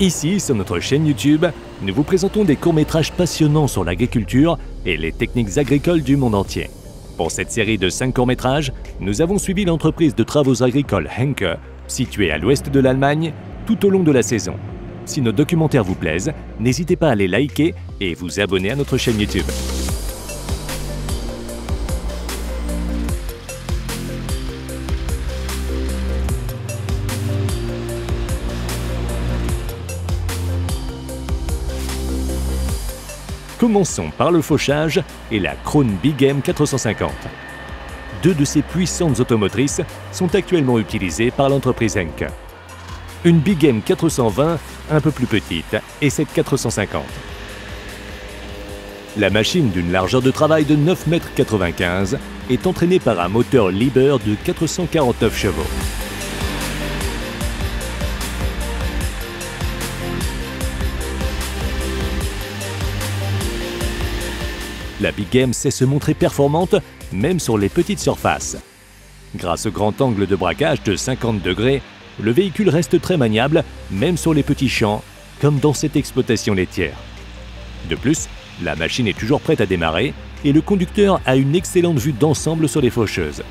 Ici, sur notre chaîne YouTube, nous vous présentons des courts-métrages passionnants sur l'agriculture et les techniques agricoles du monde entier. Pour cette série de 5 courts-métrages, nous avons suivi l'entreprise de travaux agricoles Henke, située à l'ouest de l'Allemagne, tout au long de la saison. Si nos documentaires vous plaisent, n'hésitez pas à les liker et vous abonner à notre chaîne YouTube. Commençons par le fauchage et la Krone Big M 450. Deux de ces puissantes automotrices sont actuellement utilisées par l'entreprise Henke. Une Big M 420 un peu plus petite et cette 450. La machine d'une largeur de travail de 9,95 m est entraînée par un moteur Liebherr de 449 chevaux. La Big M sait se montrer performante même sur les petites surfaces. Grâce au grand angle de braquage de 50 degrés, le véhicule reste très maniable même sur les petits champs, comme dans cette exploitation laitière. De plus, la machine est toujours prête à démarrer et le conducteur a une excellente vue d'ensemble sur les faucheuses.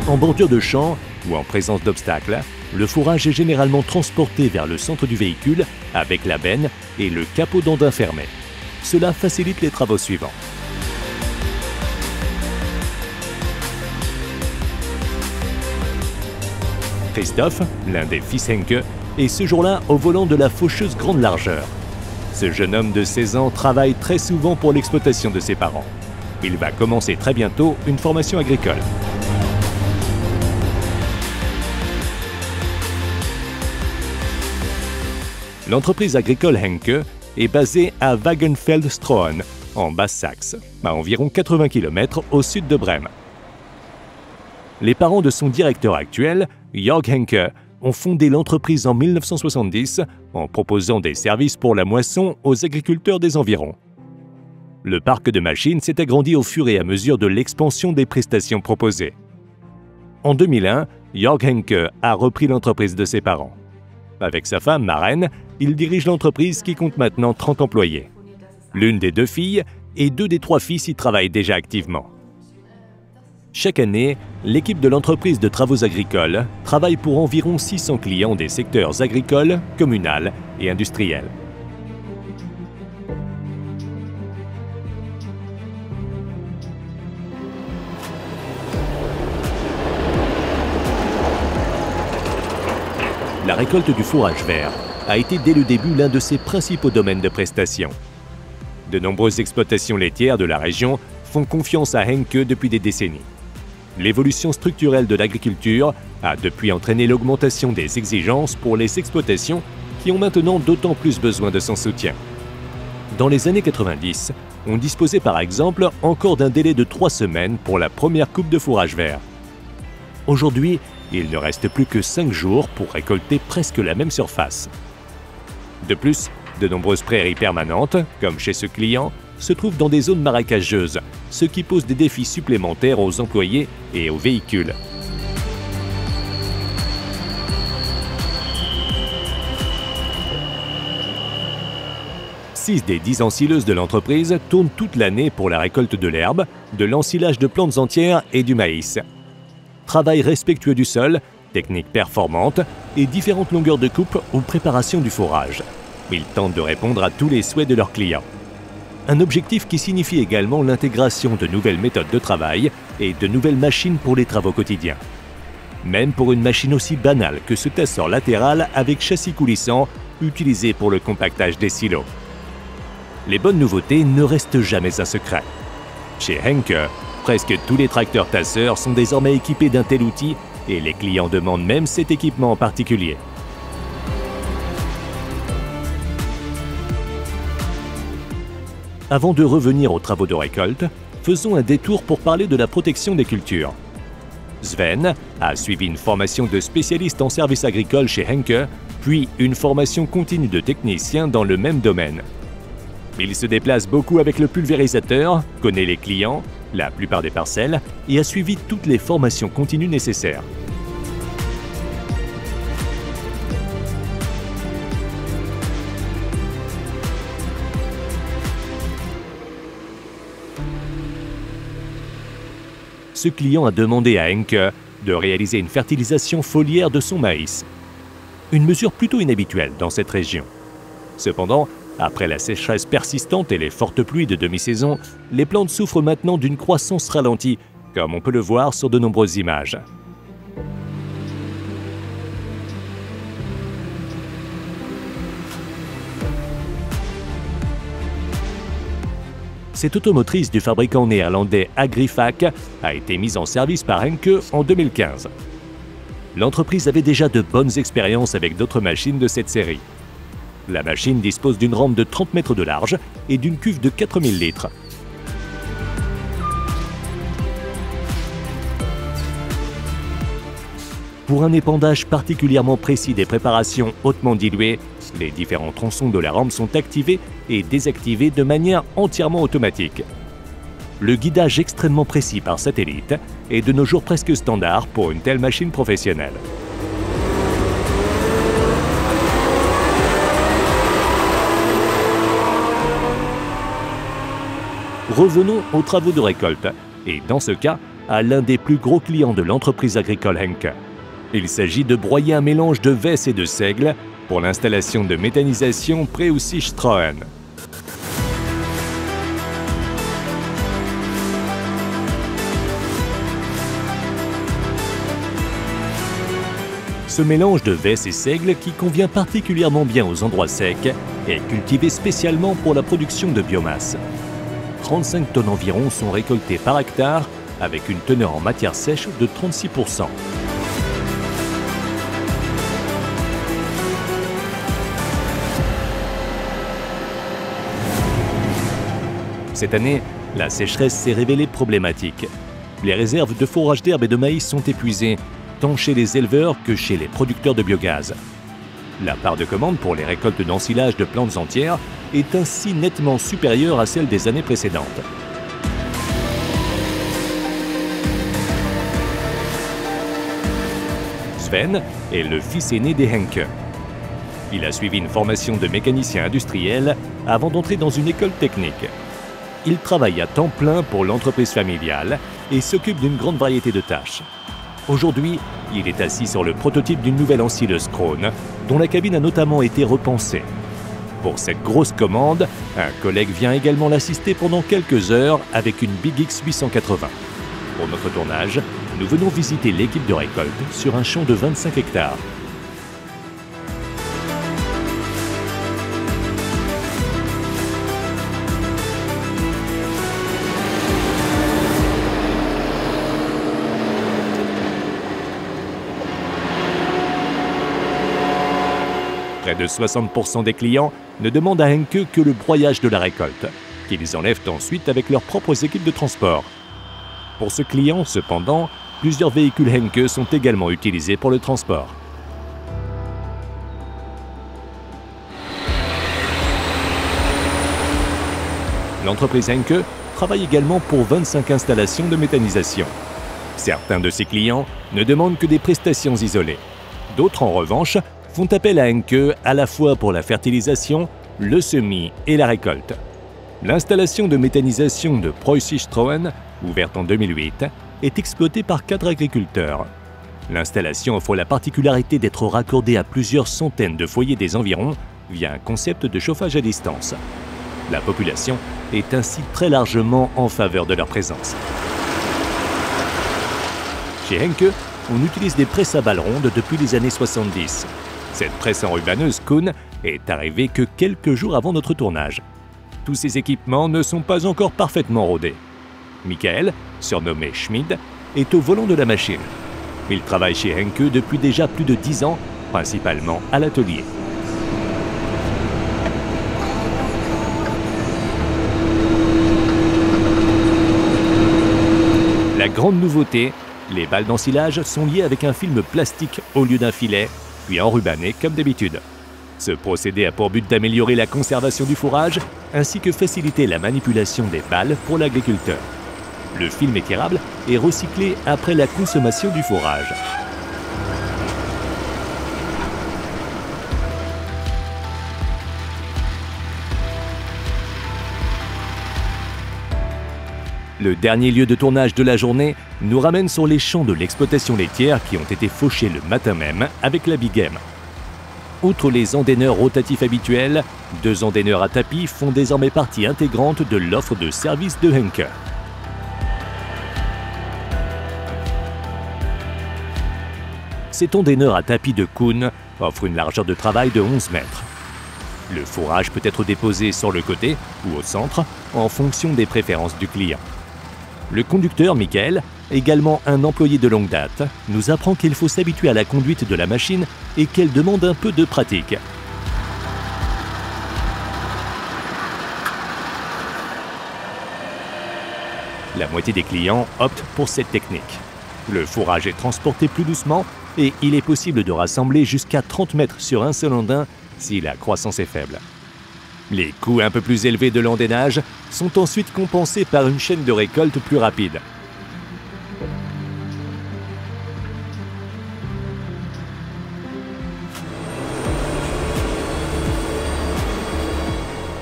En bordure de champ ou en présence d'obstacles, le fourrage est généralement transporté vers le centre du véhicule avec la benne et le capot d'andin fermé. Cela facilite les travaux suivants. Christophe, l'un des fils Henke, est ce jour-là au volant de la faucheuse grande largeur. Ce jeune homme de 16 ans travaille très souvent pour l'exploitation de ses parents. Il va commencer très bientôt une formation agricole. L'entreprise agricole Henke est basée à Wagenfeld-Strohen, en Basse-Saxe, à environ 80 km au sud de Brême. Les parents de son directeur actuel, Jörg Henke, ont fondé l'entreprise en 1970 en proposant des services pour la moisson aux agriculteurs des environs. Le parc de machines s'est agrandi au fur et à mesure de l'expansion des prestations proposées. En 2001, Jörg Henke a repris l'entreprise de ses parents. Avec sa femme, Maren, il dirige l'entreprise qui compte maintenant 30 employés. L'une des 2 filles et 2 des 3 fils y travaillent déjà activement. Chaque année, l'équipe de l'entreprise de travaux agricoles travaille pour environ 600 clients des secteurs agricole, communal et industriel. La récolte du fourrage vert a été dès le début l'un de ses principaux domaines de prestation. De nombreuses exploitations laitières de la région font confiance à Henke depuis des décennies. L'évolution structurelle de l'agriculture a depuis entraîné l'augmentation des exigences pour les exploitations qui ont maintenant d'autant plus besoin de son soutien. Dans les années 90, on disposait par exemple encore d'un délai de 3 semaines pour la première coupe de fourrage vert. Aujourd'hui, il ne reste plus que 5 jours pour récolter presque la même surface. De plus, de nombreuses prairies permanentes, comme chez ce client, se trouvent dans des zones marécageuses, ce qui pose des défis supplémentaires aux employés et aux véhicules. Six des 10 ensileuses de l'entreprise tournent toute l'année pour la récolte de l'herbe, de l'ensilage de plantes entières et du maïs. Travail respectueux du sol, techniques performantes et différentes longueurs de coupe ou préparation du fourrage. Ils tentent de répondre à tous les souhaits de leurs clients. Un objectif qui signifie également l'intégration de nouvelles méthodes de travail et de nouvelles machines pour les travaux quotidiens. Même pour une machine aussi banale que ce tasseur latéral avec châssis coulissant utilisé pour le compactage des silos. Les bonnes nouveautés ne restent jamais un secret. Chez Henke, presque tous les tracteurs tasseurs sont désormais équipés d'un tel outil et les clients demandent même cet équipement en particulier. Avant de revenir aux travaux de récolte, faisons un détour pour parler de la protection des cultures. Sven a suivi une formation de spécialiste en services agricoles chez Henke, puis une formation continue de technicien dans le même domaine. Il se déplace beaucoup avec le pulvérisateur, connaît les clients la plupart des parcelles et a suivi toutes les formations continues nécessaires. Ce client a demandé à Henke de réaliser une fertilisation foliaire de son maïs. Une mesure plutôt inhabituelle dans cette région. Cependant, après la sécheresse persistante et les fortes pluies de demi-saison, les plantes souffrent maintenant d'une croissance ralentie, comme on peut le voir sur de nombreuses images. Cette automotrice du fabricant néerlandais Agrifac a été mise en service par Henke en 2015. L'entreprise avait déjà de bonnes expériences avec d'autres machines de cette série. La machine dispose d'une rampe de 30 mètres de large et d'une cuve de 4000 litres. Pour un épandage particulièrement précis des préparations hautement diluées, les différents tronçons de la rampe sont activés et désactivés de manière entièrement automatique. Le guidage extrêmement précis par satellite est de nos jours presque standard pour une telle machine professionnelle. Revenons aux travaux de récolte, et dans ce cas, à l'un des plus gros clients de l'entreprise agricole Henke. Il s'agit de broyer un mélange de vesse et de seigle pour l'installation de méthanisation Preußisch-Strohen. Ce mélange de vesse et seigle, qui convient particulièrement bien aux endroits secs, est cultivé spécialement pour la production de biomasse. 35 tonnes environ sont récoltées par hectare, avec une teneur en matière sèche de 36%. Cette année, la sécheresse s'est révélée problématique. Les réserves de fourrage d'herbe et de maïs sont épuisées, tant chez les éleveurs que chez les producteurs de biogaz. La part de commande pour les récoltes d'ensilage de plantes entières est ainsi nettement supérieure à celle des années précédentes. Sven est le fils aîné des Henke. Il a suivi une formation de mécanicien industriel avant d'entrer dans une école technique. Il travaille à temps plein pour l'entreprise familiale et s'occupe d'une grande variété de tâches. Aujourd'hui, il est assis sur le prototype d'une nouvelle ensileuse Krone, dont la cabine a notamment été repensée. Pour cette grosse commande, un collègue vient également l'assister pendant quelques heures avec une Big X 880. Pour notre tournage, nous venons visiter l'équipe de récolte sur un champ de 25 hectares. Près de 60% des clients ne demandent à Henke que le broyage de la récolte, qu'ils enlèvent ensuite avec leurs propres équipes de transport. Pour ce client, cependant, plusieurs véhicules Henke sont également utilisés pour le transport. L'entreprise Henke travaille également pour 25 installations de méthanisation. Certains de ses clients ne demandent que des prestations isolées. D'autres, en revanche, font appel à Henke à la fois pour la fertilisation, le semis et la récolte. L'installation de méthanisation de Preußisch-Strohen, ouverte en 2008, est exploitée par 4 agriculteurs. L'installation offre la particularité d'être raccordée à plusieurs centaines de foyers des environs via un concept de chauffage à distance. La population est ainsi très largement en faveur de leur présence. Chez Henke, on utilise des presses à balles rondes depuis les années 70. Cette presse enrubanneuse Kuhn est arrivée que quelques jours avant notre tournage. Tous ces équipements ne sont pas encore parfaitement rodés. Michael, surnommé Schmid, est au volant de la machine. Il travaille chez Henke depuis déjà plus de 10 ans, principalement à l'atelier. La grande nouveauté, les balles d'ensilage sont liées avec un film plastique au lieu d'un filet, puis enrubannées comme d'habitude. Ce procédé a pour but d'améliorer la conservation du fourrage ainsi que faciliter la manipulation des balles pour l'agriculteur. Le film équérable est recyclé après la consommation du fourrage. Le dernier lieu de tournage de la journée nous ramène sur les champs de l'exploitation laitière qui ont été fauchés le matin même avec la Big M. Outre les endaineurs rotatifs habituels, 2 endaineurs à tapis font désormais partie intégrante de l'offre de service de Henke. Cet endaineur à tapis de Kuhn offre une largeur de travail de 11 mètres. Le fourrage peut être déposé sur le côté ou au centre en fonction des préférences du client. Le conducteur, Michael, également un employé de longue date, nous apprend qu'il faut s'habituer à la conduite de la machine et qu'elle demande un peu de pratique. La moitié des clients optent pour cette technique. Le fourrage est transporté plus doucement et il est possible de rassembler jusqu'à 30 mètres sur un seul andain si la croissance est faible. Les coûts un peu plus élevés de l'endainage sont ensuite compensés par une chaîne de récolte plus rapide.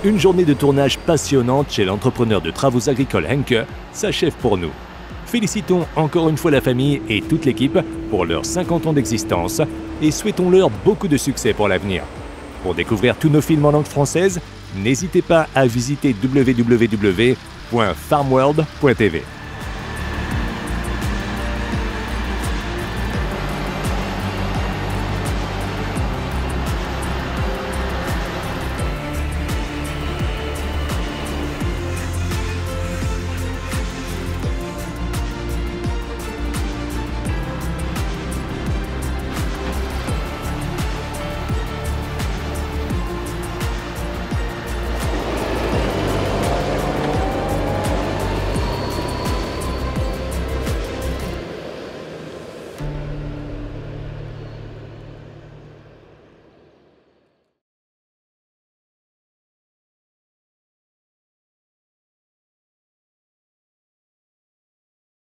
Une journée de tournage passionnante chez l'entrepreneur de travaux agricoles Henke s'achève pour nous. Félicitons encore une fois la famille et toute l'équipe pour leurs 50 ans d'existence et souhaitons-leur beaucoup de succès pour l'avenir. Pour découvrir tous nos films en langue française, n'hésitez pas à visiter www.farmworld.tv.